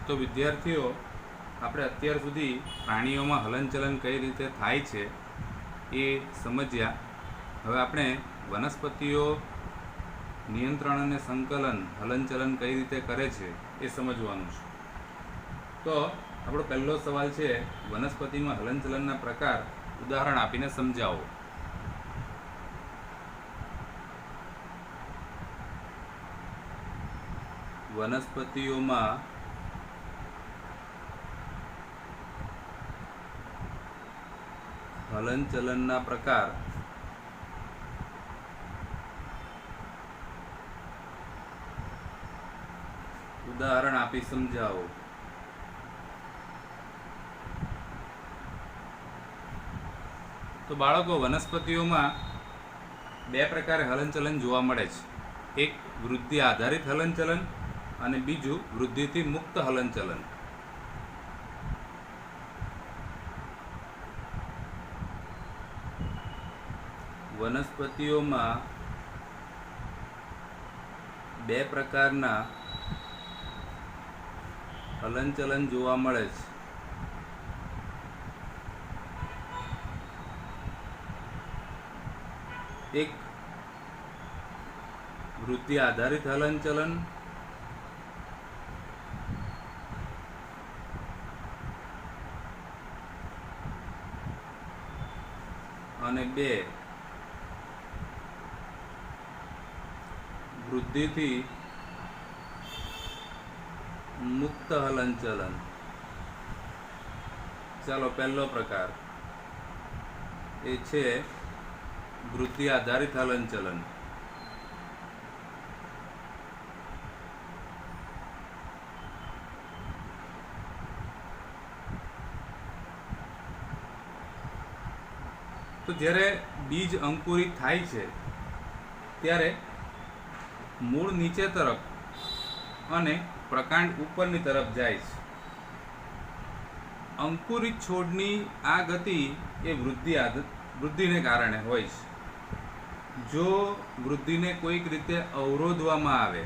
तो विद्यार्थीओ આપણે અત્યાર સુધી પ્રાણીઓમાં હલનચલન કઈ રીતે થાય છે એ સમજ્યા। હવે આપણે વનસ્પતિઓ નિયંત્રણ અને સંકલન હલનચલન કઈ રીતે કરે છે એ સમજવાનું છે। તો આપણો પહેલો સવાલ છે, વનસ્પતિમાં હલનચલનના પ્રકાર ઉદાહરણ આપીને સમજાવો। વનસ્પતિઓમાં હલનચલનના પ્રકાર ઉદાહરણ આપી સમજાવો। તો બાળકો, વનસ્પતિઓમાં બે પ્રકારે હલનચલન જોવા મળે છે। એક વૃદ્ધિ આધારિત હલનચલન અને બીજું વૃદ્ધિથી મુક્ત હલનચલન। વનસ્પતિઓમાં બે પ્રકારના હલનચલન જોવા મળે છે। એક વૃદ્ધિ આધારિત હલનચલન અને બે વૃદ્ધિથી મુક્ત હલનચલન। ચાલો, પહેલો પ્રકાર એ છે વૃદ્ધિ આધારિત હલનચલન। તો જ્યારે બીજ અંકુરિત થાય છે ત્યારે મૂળ નીચે તરફ અને પ્રકાંડ ઉપરની તરફ જાય છે। અંકુરિત છોડની આ ગતિ એ વૃદ્ધિને કારણે હોય છે। જો વૃદ્ધિને કોઈક રીતે અવરોધવામાં આવે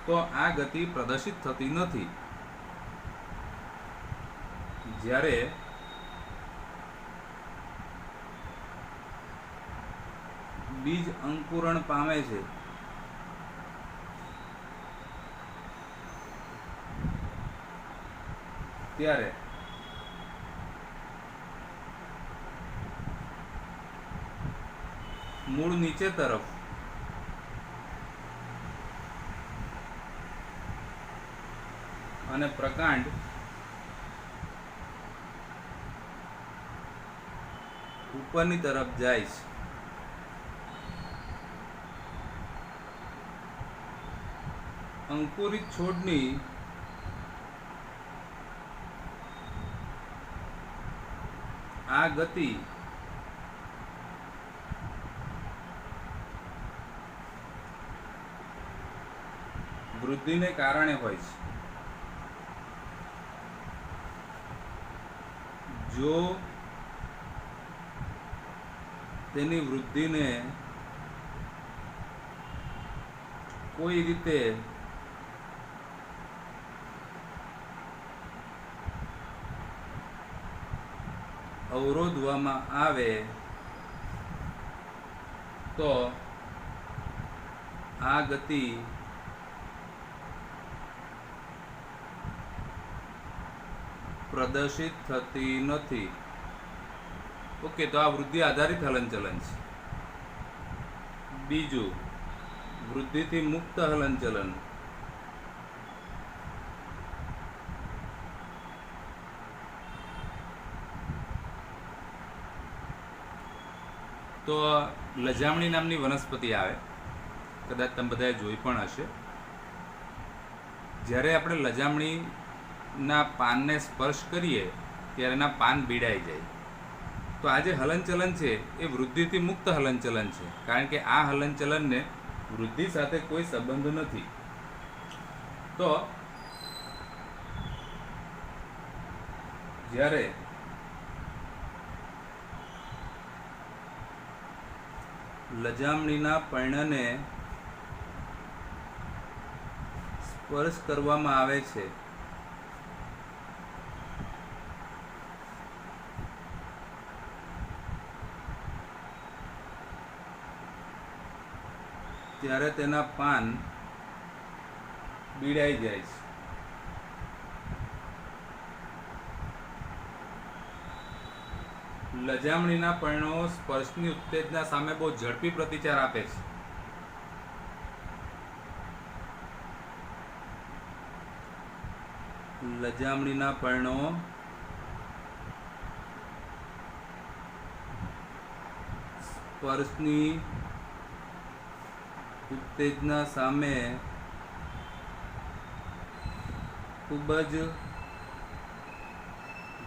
તો આ ગતિ પ્રદર્શિત થતી નથી। જ્યારે બીજ અંકુરણ પામે છે ત્યારે મૂળ નીચે તરફ અને પ્રકાંડ ઉપરની તરફ જાય છે। અંકુરિત છોડની આ ગતિ વૃદ્ધિને કારણે હોય છે। જો તેની વૃદ્ધિને કોઈ રીતે અવરોધવામાં આવે તો આ ગતિ પ્રદર્શિત થતી નથી। ઓકે, તો આ વૃદ્ધિ આધારિત હલનચલન છે। બીજું, વૃદ્ધિથી મુક્ત હલનચલન। તો લજામણી નામની વનસ્પતિ આવે, કદાચ તમે બધાએ જોઈ પણ હશે। જ્યારે આપણે લજામણીના પાનને સ્પર્શ કરીએ ત્યારે એના પાન ભીડાઈ જાય। તો આ જે હલનચલન છે એ વૃદ્ધિથી મુક્ત હલનચલન છે, કારણ કે આ હલનચલનને વૃદ્ધિ સાથે કોઈ સંબંધ નથી। તો જ્યારે લજામણીના પર્ણને સ્પર્શ કરવામાં આવે છે ત્યારે તેના પાન બીડાઈ જાય છે. લજામણીના પર્ણો સ્પર્શની ઉત્તેજના સામે બહુ ઝડપી પ્રતિચાર આપે છે. લજામણીના પર્ણો સ્પર્શની ઉત્તેજના સામે ખૂબ જ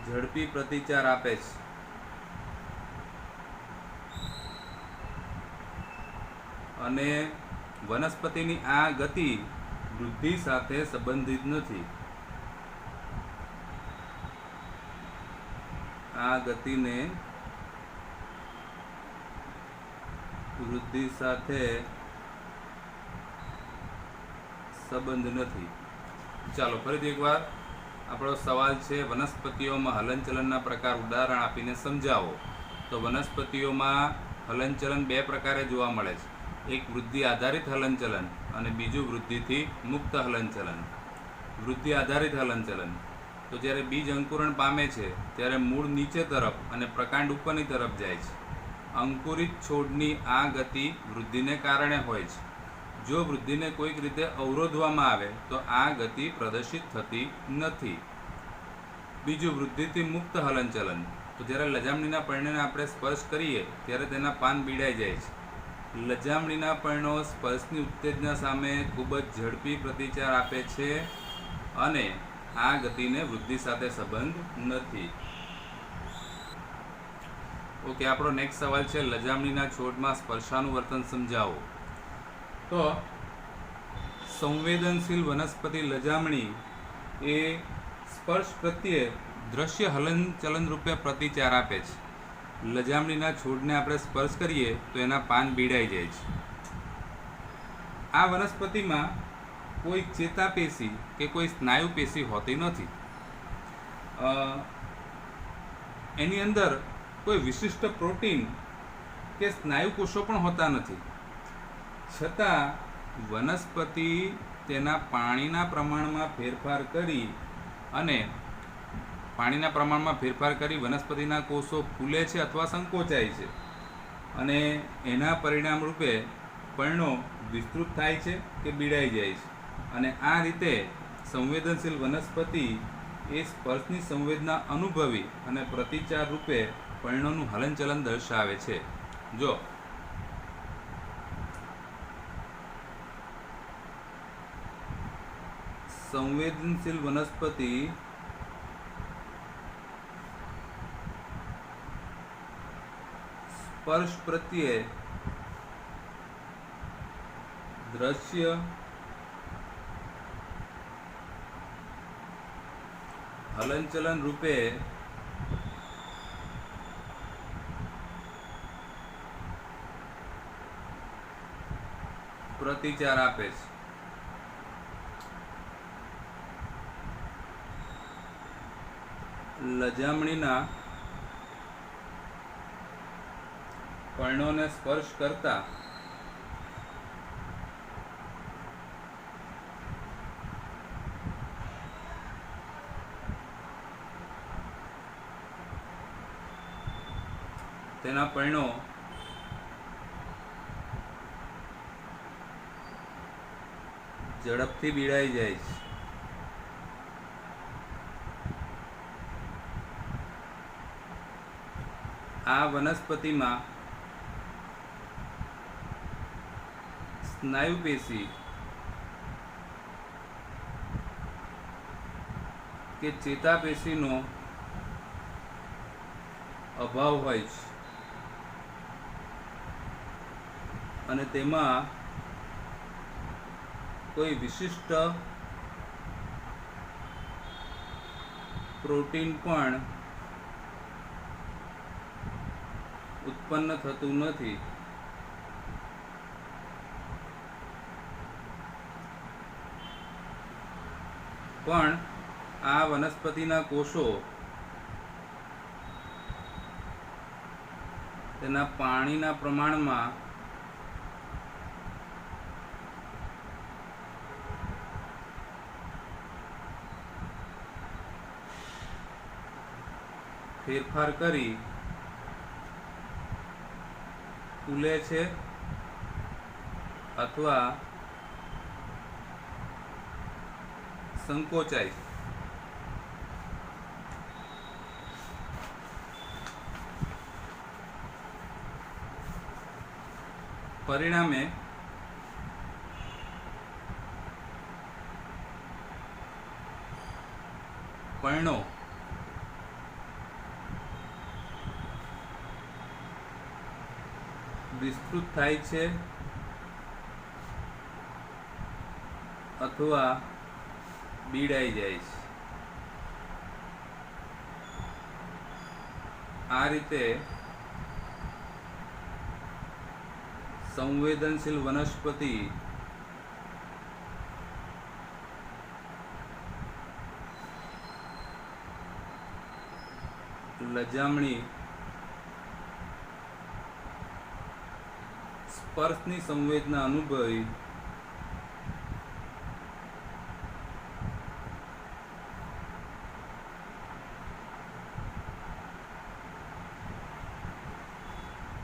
ઝડપી પ્રતિચાર આપે છે. અને વનસ્પતિની આ ગતિ વૃદ્ધિ સાથે સંબંધિત નથી. આ ગતિને વૃદ્ધિ સાથે સંબંધ નથી. ચાલો ફરીથી એકવાર આપણો સવાલ છે, વનસ્પતિઓમાં હલનચલનના પ્રકાર ઉદાહરણ આપીને સમજાવો. તો વનસ્પતિઓમાં હલનચલન બે પ્રકારે જોવા મળે છે. એક વૃદ્ધિ આધારિત હલનચલન અને બીજું વૃદ્ધિથી મુક્ત હલનચલન. વૃદ્ધિ આધારિત હલનચલન તો જ્યારે બીજ અંકુરણ પામે છે ત્યારે મૂળ નીચે તરફ અને પ્રકાંડ ઉપરની તરફ જાય છે. અંકુરિત છોડની આ ગતિ વૃદ્ધિને કારણે હોય છે. જો વૃદ્ધિને કોઈક રીતે અવરોધવામાં આવે તો આ ગતિ પ્રદર્શિત થતી નથી. બીજું વૃદ્ધિથી મુક્ત હલનચલન તો જ્યારે લજામણીના પર્ણને આપણે સ્પર્શ કરીએ ત્યારે તેના પાન બીડાઈ જાય છે. લજામણીના પર્ણો સ્પર્શની ઉત્તેજના સામે ખૂબ જ ઝડપી પ્રતિચાર આપે છે અને આ ગતિને વૃદ્ધિ સાથે સંબંધ નથી. ઓકે, આપણો નેક્સ્ટ સવાલ છે, લજામણીના છોડમાં સ્પર્શાનુવર્તન સમજાવો. તો સંવેદનશીલ વનસ્પતિ લજામણી એ સ્પર્શ પ્રત્યે દ્રશ્ય હલનચલન રૂપે પ્રતિચાર આપે છે. લજામણીના છોડને આપણે સ્પર્શ કરીએ તો એના પાન બીડાઈ જાય છે. આ વનસ્પતિમાં કોઈ ચેતાપેશી કે કોઈ સ્નાયુ પેશી હોતી નથી. એની અંદર કોઈ વિશિષ્ટ પ્રોટીન કે સ્નાયુ કોષો પણ હોતા નથી. છતાં વનસ્પતિ તેના પાણીના પ્રમાણમાં ફેરફાર કરી વનસ્પતિના કોષો ફૂલે છે અથવા સંકોચાય છે અને એના પરિણામ રૂપે પર્ણો વિસ્તૃત થાય છે કે બીડાઈ જાય છે. અને આ રીતે સંવેદનશીલ વનસ્પતિ એ સ્પર્શની સંવેદના અનુભવી અને પ્રતિચાર રૂપે પર્ણોનું હલનચલન દર્શાવે છે. જો સંવેદનશીલ વનસ્પતિ સ્પર્શ પ્રત્યે દ્રશ્ય હલનચલન રૂપે પ્રતિચાર આપે છે. લજામણીના પર્ણોને સ્પર્શ કરતા તેના પર્ણો ઝડપથી બીડાઈ જાય છે. આ વનસ્પતિમાં સ્નાયુ પેશી કે ચેતાપેશીનો અભાવ હોય છે અને તેમાં કોઈ વિશિષ્ટ પ્રોટીન પણ ઉત્પન્ન થતું નથી. પણ આ વનસ્પતિના કોષો તેના પાણીના પ્રમાણમાં ફેરફાર કરી ફૂલે છે અથવા સંકોચાય છે. પરિણામે પર્ણો વિસ્તૃત થાય છે અથવા બીડાઈ જાય છે. આ રીતે સંવેદનશીલ વનસ્પતિ લજામણી સ્પર્શની સંવેદના અનુભવી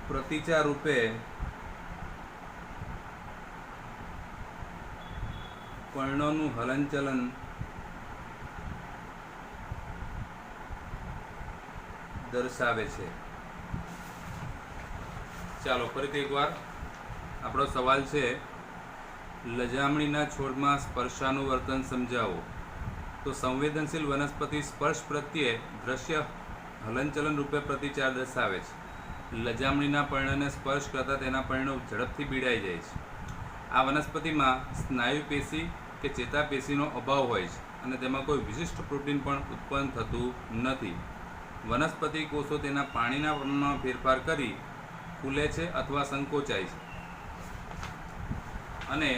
પ્રતિચાર રૂપે પર્ણોનું હલનચલન દર્શાવે છે. ચાલો ફરીથી એકવાર આપણો સવાલ છે, લજામણીના છોડમાં સ્પર્શાનુવર્તન સમજાવો. તો સંવેદનશીલ વનસ્પતિ સ્પર્શ પ્રત્યે દ્રશ્ય હલનચલન રૂપે પ્રતિચાર દર્શાવે છે. લજામણીના પર્ણને સ્પર્શ કરતાં તેના પર્ણો ઝડપથી બીડાઈ જાય છે. આ વનસ્પતિમાં સ્નાયુ પેશી કે ચેતાપેશીનો અભાવ હોય છે અને તેમાં કોઈ વિશિષ્ટ પ્રોટીન પણ ઉત્પન્ન થતું નથી. વનસ્પતિ કોષો તેના પાણીના પ્રમાણમાં ફેરફાર કરી ફૂલે છે અથવા સંકોચાય છે અને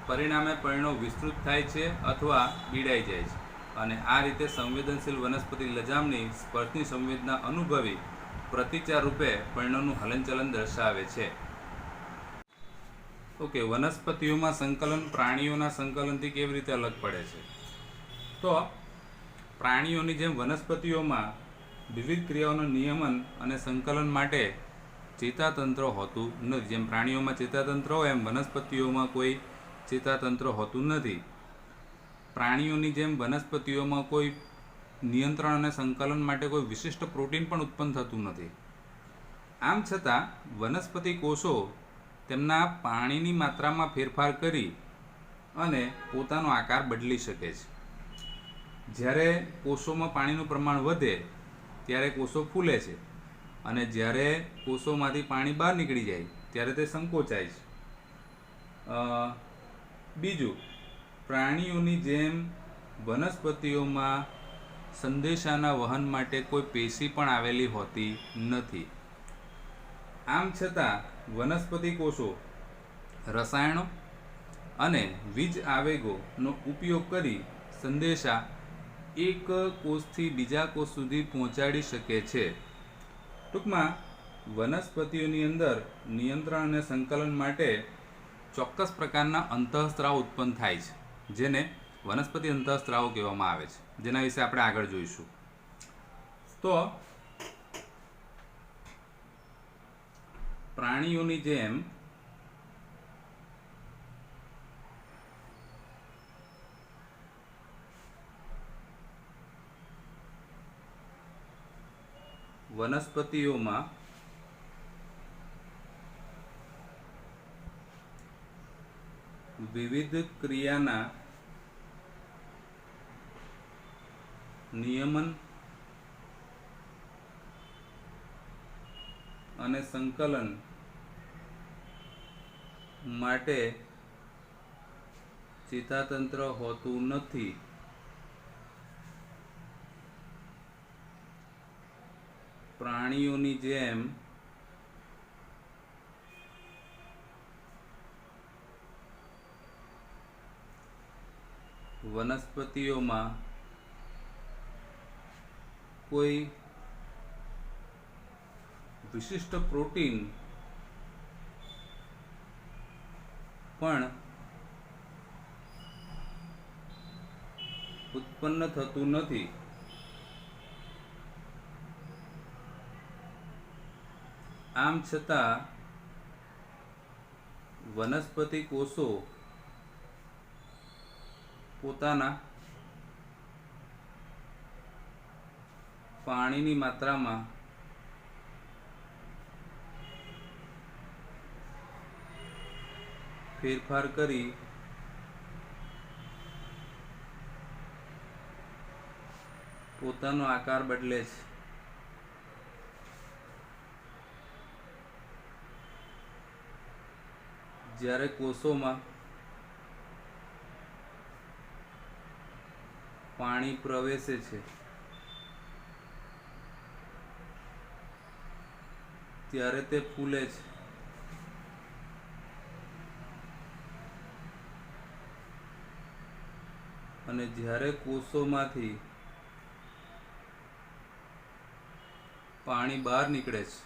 પરિણામે પર્ણો વિસ્તૃત થાય છે અથવા બીડાઈ જાય છે. અને આ રીતે સંવેદનશીલ વનસ્પતિ લજામણી સ્પર્શની સંવેદના અનુભવી પ્રતિચાર રૂપે પર્ણોનું હલનચલન દર્શાવે છે. ઓકે, વનસ્પતિઓમાં સંકલન પ્રાણીઓના સંકલનથી કેવી રીતે અલગ પડે છે? તો પ્રાણીઓની જેમ વનસ્પતિઓમાં વિવિધ ક્રિયાઓનું નિયમન અને સંકલન માટે ચેતાતંત્ર હોતું નથી. જેમ પ્રાણીઓમાં ચેતાતંત્ર હોય એમ વનસ્પતિઓમાં કોઈ ચેતાતંત્ર હોતું નથી. પ્રાણીઓની જેમ વનસ્પતિઓમાં કોઈ નિયંત્રણ અને સંકલન માટે કોઈ વિશિષ્ટ પ્રોટીન પણ ઉત્પન્ન થતું નથી. આમ છતાં વનસ્પતિ કોષો તેમના પાણીની માત્રામાં ફેરફાર કરી અને પોતાનો આકાર બદલી શકે છે. જ્યારે કોષોમાં પાણીનું પ્રમાણ વધે ત્યારે કોષો ફૂલે છે અને જ્યારે કોષોમાંથી પાણી બહાર નીકળી જાય ત્યારે તે સંકોચાય છે. બીજું, પ્રાણીઓની જેમ વનસ્પતિઓમાં સંદેશાના વહન માટે કોઈ પેશી પણ આવેલી હોતી નથી. આમ છતાં વનસ્પતિ કોષો રસાયણો અને વીજ આવેગોનો ઉપયોગ કરી સંદેશા એક કોષથી બીજા કોષ સુધી પહોંચાડી શકે છે. ટૂંકમાં વનસ્પતિઓની અંદર નિયંત્રણ અને સંકલન માટે ચોક્કસ પ્રકારના અંતઃસ્ત્રાવ ઉત્પન્ન થાય છે, જેને વનસ્પતિ અંતઃસ્ત્રાવો કહેવામાં આવે છે, જેના વિશે આપણે આગળ જોઈશું. તો પ્રાણીઓની જેમ વનસ્પતિઓમાં વિવિધ ક્રિયાના નિયમન અને સંકલન માટે ચેતાતંત્ર હોતું નથી. પ્રાણીઓની જેમ વનસ્પતિઓમાં કોઈ વિશિષ્ટ પ્રોટીન પણ ઉત્પન્ન થતું નથી. આમ છતાં વનસ્પતિ કોષો પોતાના પાણીની માત્રામાં ફેરફાર કરી પોતાનો આકાર બદલે છે. જ્યારે કોષોમાં પાણી પ્રવેશે છે ત્યારે તે ફૂલે છે. અને જ્યારે કોષોમાંથી પાણી બહાર નીકળે છે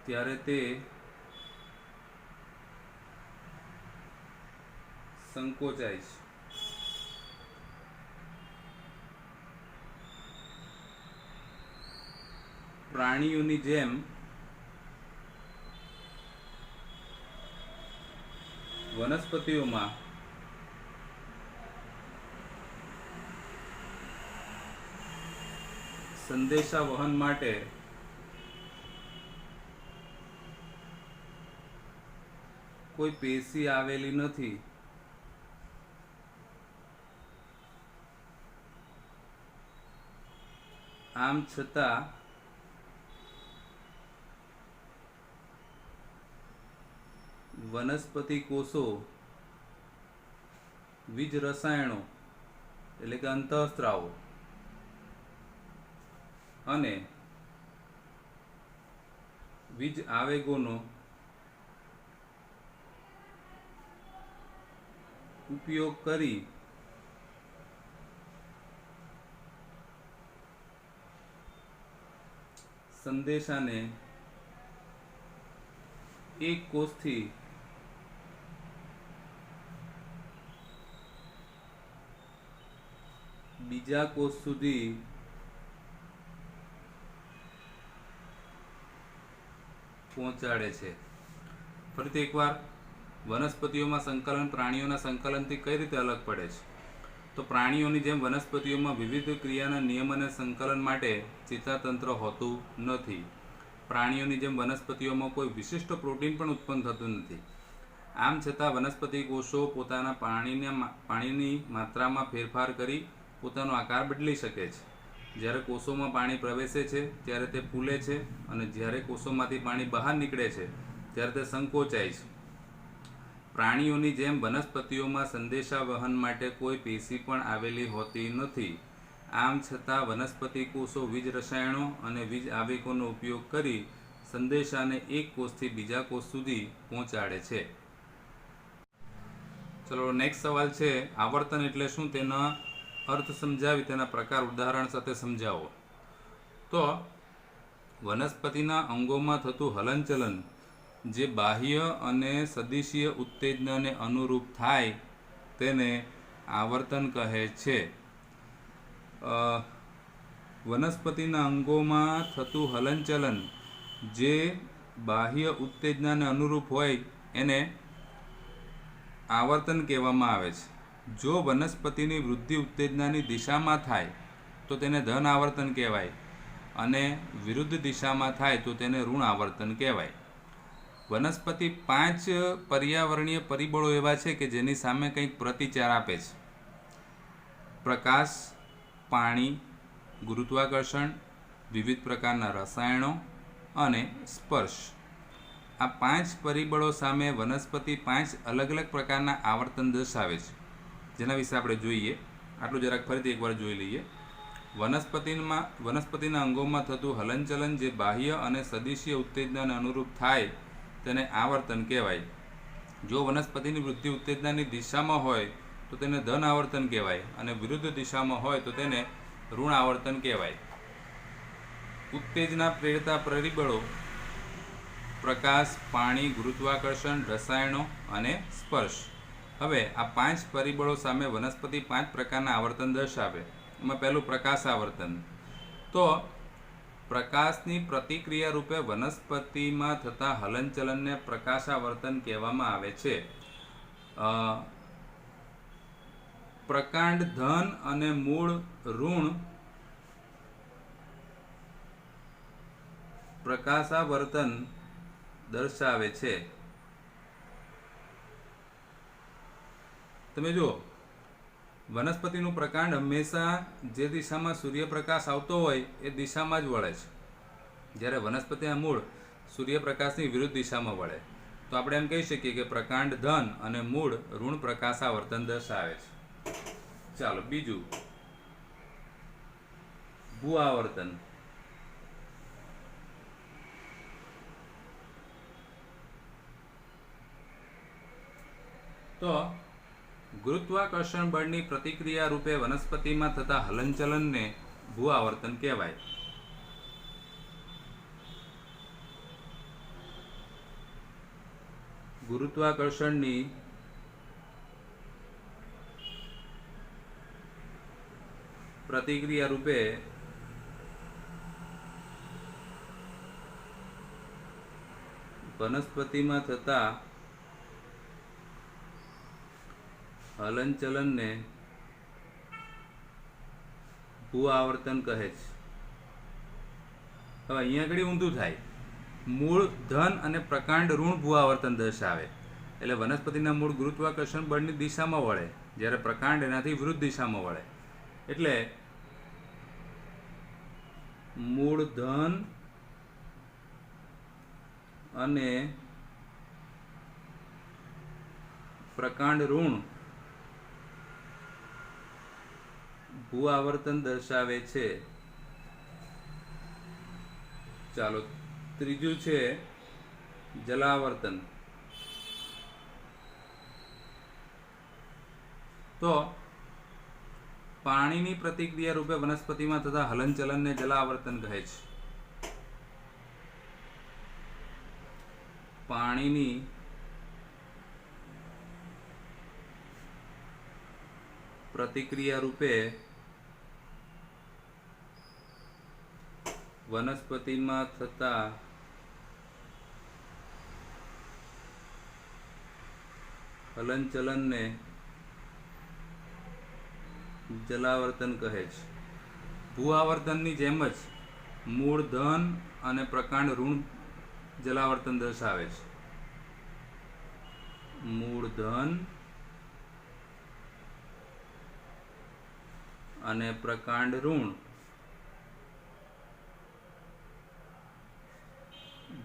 ત્યારે તે સંકોચાય છે. પ્રાણીઓની જેમ વનસ્પતિઓમાં સંદેશા વહન માટે કોઈ પેશી આવેલી નથી. આમ છતાં વનસ્પતિ કોષો વીજ રસાયણો એટલે કે અંતઃસ્ત્રાવો અને વીજ આવેગોનો ઉપયોગ કરી સંદેશાને એક કોષથી બીજા કોષ સુધી પહોંચાડે છે. ફરીથી એકવાર વનસ્પતિઓમાં સંકલન પ્રાણીઓના સંકલનથી કઈ રીતે અલગ પડે છે? તો પ્રાણીઓની જેમ વનસ્પતિઓમાં વિવિધ ક્રિયાના નિયમ અને સંકલન માટે ચેતાતંત્ર હોતું નથી. પ્રાણીઓની જેમ વનસ્પતિઓમાં કોઈ વિશિષ્ટ પ્રોટીન પણ ઉત્પન્ન થતું નથી. આમ છતાં વનસ્પતિ કોષો પોતાના પાણીની માત્રામાં ફેરફાર કરી પોતાનો આકાર બદલી શકે છે. જ્યારે કોષોમાં પાણી પ્રવેશે છે ત્યારે તે ફૂલે છે અને જ્યારે કોષોમાંથી પાણી બહાર નીકળે છે ત્યારે તે સંકોચાય છે. પ્રાણીઓની જેમ વનસ્પતિઓમાં સંદેશા વહન માટે કોઈ પેશી પણ આવેલી હોતી નથી. આમ છતાં વનસ્પતિ કોષો વીજ રસાયણો અને વીજ આવેગોનો ઉપયોગ કરી સંદેશાને એક કોષથી બીજા કોષ સુધી પહોંચાડે છે. ચલો નેક્સ્ટ સવાલ છે, આવર્તન એટલે શું તેના અર્થ સમજાવી તેના પ્રકાર ઉદાહરણ સાથે સમજાવો. તો વનસ્પતિના અંગોમાં થતું હલનચલન જે બાહ્ય અને સદિશીય ઉત્તેજનાને અનુરૂપ થાય તેને આવર્તન કહે છે. વનસ્પતિના અંગોમાં થતું હલનચલન જે બાહ્ય ઉત્તેજનાને અનુરૂપ હોય એને આવર્તન કહેવામાં આવે છે. જો વનસ્પતિની વૃદ્ધિ ઉત્તેજનાની દિશામાં થાય તો તેને ધન આવર્તન કહેવાય અને વિરુદ્ધ દિશામાં થાય તો તેને ઋણ આવર્તન કહેવાય. વનસ્પતિ 5 પર્યાવરણીય પરિબળો એવા છે કે જેની સામે કંઈક પ્રતિચાર આપે છે. પ્રકાશ, પાણી, ગુરુત્વાકર્ષણ, વિવિધ પ્રકારના રસાયણો અને સ્પર્શ. આ 5 પરિબળો સામે વનસ્પતિ 5 અલગ અલગ પ્રકારના આવર્તન દર્શાવે છે, જેના વિશે આપણે જોઈએ. આટલું જરાક ફરીથી એકવાર જોઈ લઈએ. વનસ્પતિના અંગોમાં થતું હલનચલન જે બાહ્ય અને સદિશીય ઉત્તેજનાને અનુરૂપ થાય તેને આવર્તન કહેવાય. જો વનસ્પતિની વૃદ્ધિ ઉત્તેજનાની દિશામાં હોય તો તેને ધન આવર્તન કહેવાય અને વિરુદ્ધ દિશામાં હોય તો તેને ઋણ આવર્તન કહેવાય. ઉત્તેજના પ્રેરતા પરિબળો પ્રકાશ, પાણી, ગુરુત્વાકર્ષણ, રસાયણો અને સ્પર્શ. હવે આ 5 પરિબળો સામે વનસ્પતિ 5 પ્રકારના આવર્તન દર્શાવે. એમાં પહેલું પ્રકાશ આવર્તન. તો પ્રકાશની પ્રતિક્રિયા રૂપે વનસ્પતિમાં થતા હલનચલનને પ્રકાશાવર્તન કહેવામાં આવે છે. પ્રકાંડ ધન અને મૂળ ઋણ પ્રકાશાવર્તન દર્શાવે છે. તમે જુઓ, વનસ્પતિનું પ્રકાંડ હંમેશા જે દિશામાં સૂર્યપ્રકાશ આવતો હોય એ દિશામાં જ વળે છે, જ્યારે વનસ્પતિના મૂળ સૂર્યપ્રકાશની વિરુદ્ધ દિશામાં વળે. તો આપણે એમ કહી શકીએ કે પ્રકાંડ ધન અને મૂળ ઋણ પ્રકાશાવર્તન દર્શાવે છે. ચાલો બીજું, ભૂ આવર્તન. તો ગુરુત્વાકર્ષણ બળની પ્રતિક્રિયા રૂપે વનસ્પતિમાં થતા હલનચલનને ભૂ આવર્તન કહેવાય. ગુરુત્વાકર્ષણની પ્રતિક્રિયા રૂપે વનસ્પતિમાં થતા હલનચલનને ભૂ આવર્તન કહે છે. હવે અહીંયા આગળ ઊંધું થાય. મૂળ ધન અને પ્રકાંડ ઋણ ભૂ આવર્તન દર્શાવે. એટલે વનસ્પતિના મૂળ ગુરુત્વાકર્ષણ બળની દિશામાં વળે, જ્યારે પ્રકાંડ એનાથી વિરુદ્ધ દિશામાં વળે. એટલે મૂળ ધન અને પ્રકાંડ ઋણ ભૂ આવર્તન દર્શાવે છે. ચાલો ત્રીજું છે જલાવર્તન. તો પાણીની પ્રતિક્રિયા રૂપે વનસ્પતિમાં થતા હલનચલનને જલાવર્તન કહે છે. પાણીની પ્રતિક્રિયા રૂપે વનસ્પતિમાં થતા હલનચલનને જલાવર્તન કહે છે. ભૂ આવર્તનની જેમ જ મૂળ ધન અને પ્રકાંડ ઋણ જલાવર્તન દર્શાવે છે. મૂળ ધન અને પ્રકાંડ ઋણ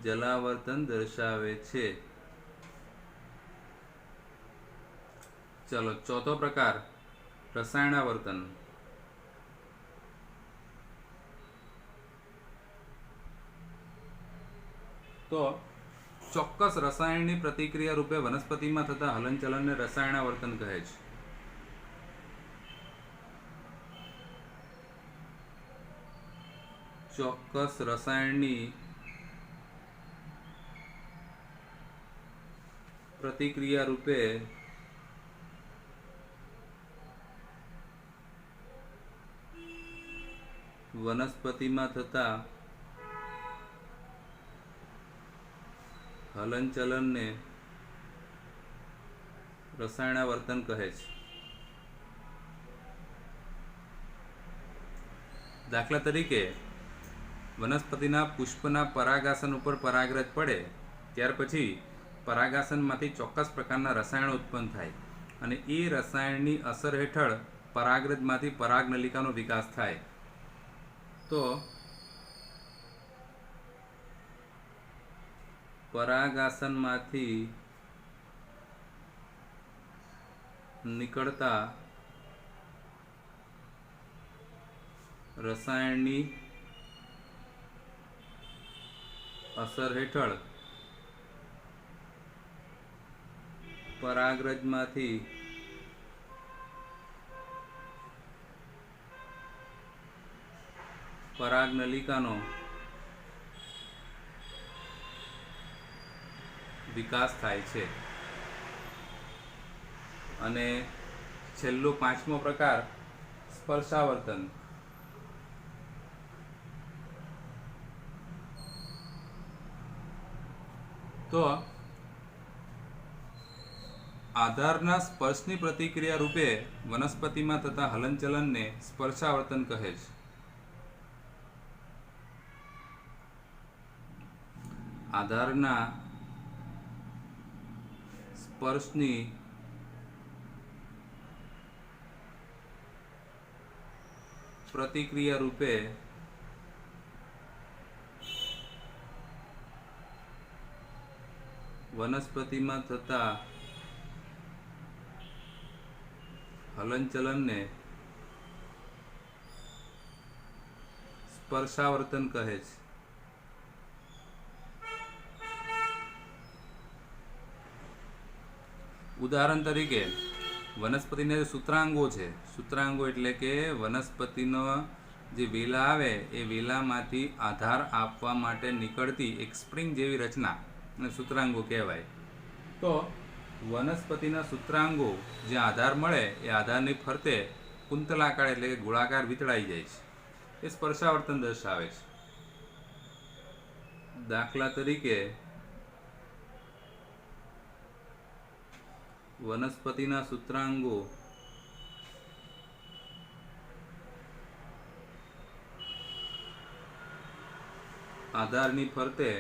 જલાવર્તન દર્શાવે છે. ચલો ચોથો પ્રકાર, રસાયણાવર્તન. તો ચોક્કસ રસાયણની પ્રતિક્રિયા રૂપે વનસ્પતિમાં થતા હલનચલનને રસાયણાવર્તન કહે છે. ચોક્કસ રસાયણની પ્રતિક્રિયા રૂપે વનસ્પતિમાં થતા હલનચલનને રસાયણાવર્તન કહે છે. દાખલા તરીકે વનસ્પતિના પુષ્પના પરાગાસન ઉપર પરાગરજ પડે ત્યાર પછી પરાગાસનમાંથી ચોક્કસ પ્રકારના રસાયણો ઉત્પન્ન થાય અને એ રસાયણની અસર હેઠળ પરાગરજમાંથી પરાગનલિકાનો વિકાસ થાય. તો પરાગાસનમાંથી નીકળતા રસાયણની અસર હેઠળ પરાગરજમાંથી પરાગનલિકાનો વિકાસ થાય છે. અને છેલ્લો પાંચમો પ્રકાર સ્પર્શાવર્તન. તો આધારના સ્પર્શની પ્રતિક્રિયા રૂપે વનસ્પતિમાં થતા હલનચલનને સ્પર્શાવર્તન કહે છે. આધારના સ્પર્શની પ્રતિક્રિયા રૂપે વનસ્પતિમાં થતા હલનચલનને સ્પર્શાવર્તન કહે છે. ઉદાહરણ તરીકે વનસ્પતિના જે સૂત્રાંગો છે, સૂત્રાંગો એટલે કે વનસ્પતિનો જે વેલા આવે એ વેલામાંથી આધાર આપવા માટે નીકળતી એક સ્પ્રિંગ જેવી રચના અને સૂત્રાંગો કહેવાય. તો વનસ્પતિના સૂત્રાંગો જે આધાર મળે એ આધારની ફરતે કુંતલાકાર એટલે કે ગોળાકાર વિતળાઈ જાય છે. એ સ્પર્શાવર્તન દર્શાવે છે. દાખલા તરીકે વનસ્પતિના સૂત્રાંગો આધારની ફરતે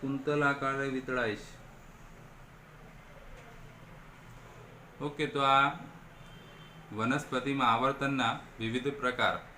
કુંતલાકારે વિતળાય છે. ઓકે, તો આ વનસ્પતિમાં આવર્તનના વિવિધ પ્રકાર.